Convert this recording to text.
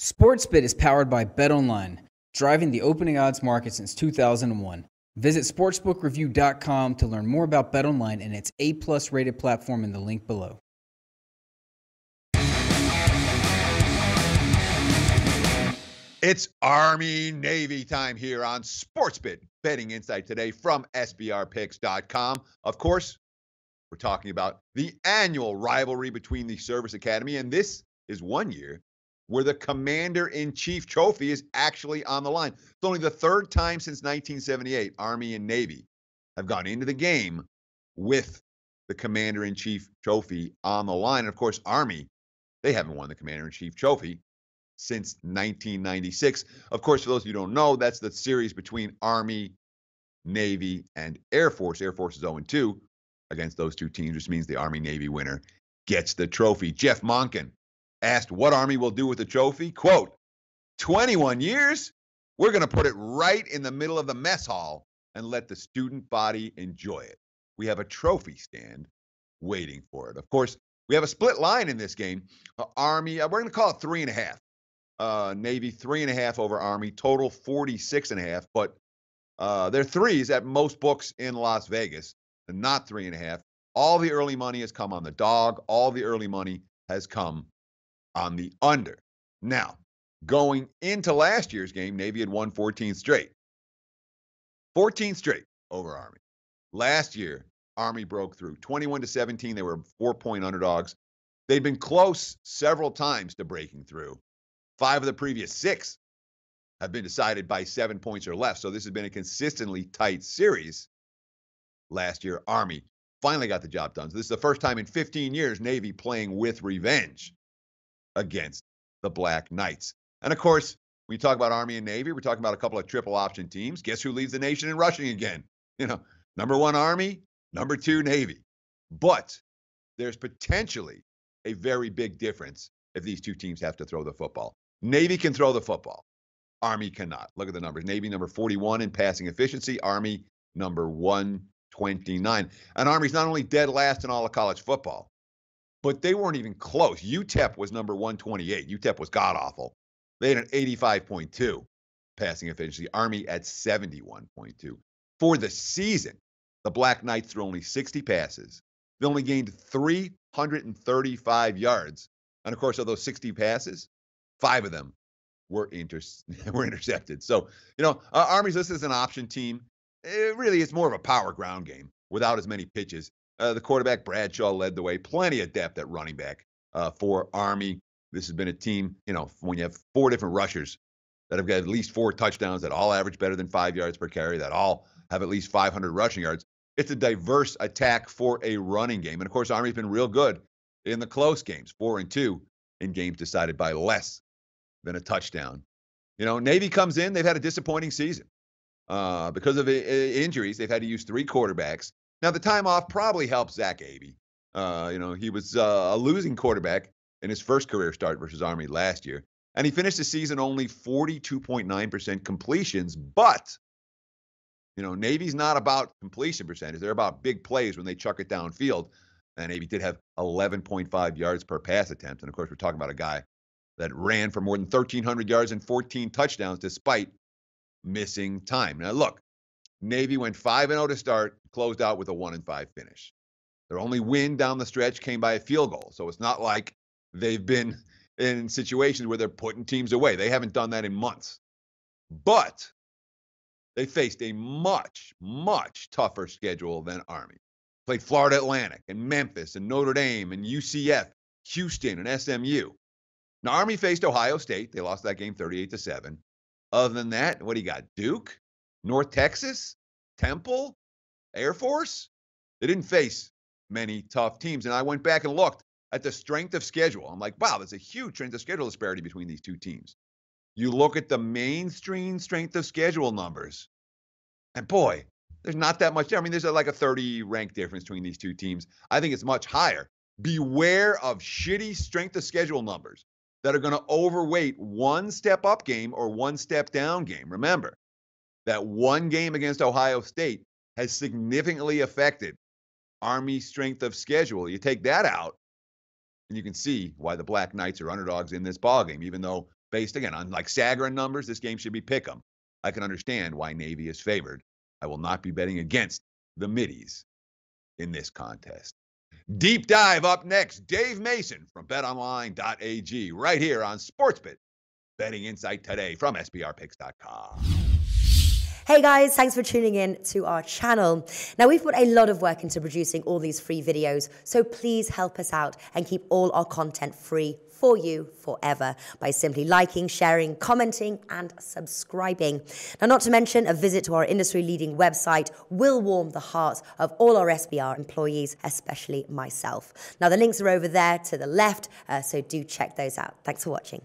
SportsBit is powered by BetOnline, driving the opening odds market since 2001. Visit sportsbookreview.com to learn more about BetOnline and its A+ rated platform in the link below. It's Army-Navy time here on SportsBit Betting Insight today from SBRpicks.com. Of course, we're talking about the annual rivalry between the Service Academy, and this is one year where the Commander-in-Chief trophy is actually on the line. It's only the third time since 1978 Army and Navy have gone into the game with the Commander-in-Chief trophy on the line. And of course, Army, they haven't won the Commander-in-Chief trophy since 1996. Of course, for those of you who don't know, that's the series between Army, Navy, and Air Force. Air Force is 0-2 against those two teams, which means the Army-Navy winner gets the trophy. Jeff Monken asked what Army will do with the trophy. Quote, 21 years? We're going to put it right in the middle of the mess hall and let the student body enjoy it. We have a trophy stand waiting for it. Of course, we have a split line in this game. Army, we're going to call it 3.5. Navy 3.5 over Army, total 46.5. But they're threes at most books in Las Vegas, and not 3.5. All the early money has come on the dog. All the early money has come on the under. Now, going into last year's game, Navy had won 14 straight. 14 straight over Army. Last year, Army broke through. 21-17, they were 4-point underdogs. They'd been close several times to breaking through. 5 of the previous 6 have been decided by 7 points or less. So this has been a consistently tight series. Last year, Army finally got the job done. So this is the first time in 15 years Navy playing with revenge against the Black Knights. And of course, when you talk about Army and Navy, we're talking about a couple of triple option teams. Guess who leads the nation in rushing again? Number 1 Army, number 2 Navy. But there's potentially a very big difference if these two teams have to throw the football. Navy can throw the football. Army cannot. Look at the numbers. Navy number 41 in passing efficiency. Army number 129. And Army's not only dead last in all of college football, but they weren't even close. UTEP was number 128. UTEP was god-awful. They had an 85.2 passing efficiency. Army at 71.2. For the season, the Black Knights threw only 60 passes. They only gained 335 yards. And of course, of those 60 passes, 5 of them were intercepted. So, Army's listed as an option team. It's more of a power ground game without as many pitches. The quarterback, Bradshaw, led the way. Plenty of depth at running back for Army. This has been a team, when you have 4 different rushers that have got at least 4 touchdowns, that all average better than 5 yards per carry, that all have at least 500 rushing yards. It's a diverse attack for a running game. And, of course, Army's been real good in the close games, 4-2 in games decided by less than a touchdown. Navy comes in. They've had a disappointing season. Because of injuries, they've had to use 3 quarterbacks. Now, the time off probably helps Zach Abey. He was a losing quarterback in his first career start versus Army last year. And he finished the season only 42.9% completions. But, Navy's not about completion percentage. They're about big plays when they chuck it downfield. And Navy did have 11.5 yards per pass attempt. And, of course, we're talking about a guy that ran for more than 1,300 yards and 14 touchdowns despite missing time. Now, look, Navy went 5-0 to start, closed out with a 1-5 finish. Their only win down the stretch came by a field goal. So it's not like they've been in situations where they're putting teams away. They haven't done that in months. But they faced a much, much tougher schedule than Army. Played Florida Atlantic and Memphis and Notre Dame and UCF, Houston and SMU. Now, Army faced Ohio State. They lost that game 38-7. Other than that, what do you got? Duke? North Texas? Temple? Air Force? They didn't face many tough teams. And I went back and looked at the strength of schedule. I'm like, wow, there's a huge strength of schedule disparity between these two teams. You look at the mainstream strength of schedule numbers, and boy, there's not that much there. I mean, there's like a 30 rank difference between these two teams. I think it's much higher. Beware of shitty strength of schedule numbers that are going to overweight one step up game or one step down game. Remember that one game against Ohio State has significantly affected Army's strength of schedule. You take that out, and you can see why the Black Knights are underdogs in this ballgame, even though based, again, on like Sagarin numbers, this game should be pick 'em. I can understand why Navy is favored. I will not be betting against the Middies in this contest. Deep dive up next. Dave Mason from betonline.ag right here on Sportsbit. Betting Insight Today from SBRpicks.com. Hey guys, thanks for tuning in to our channel. Now, we've put a lot of work into producing all these free videos, so please help us out and keep all our content free for you forever by simply liking, sharing, commenting, and subscribing. Now, not to mention, a visit to our industry-leading website will warm the hearts of all our SBR employees, especially myself. Now, the links are over there to the left, so do check those out. Thanks for watching.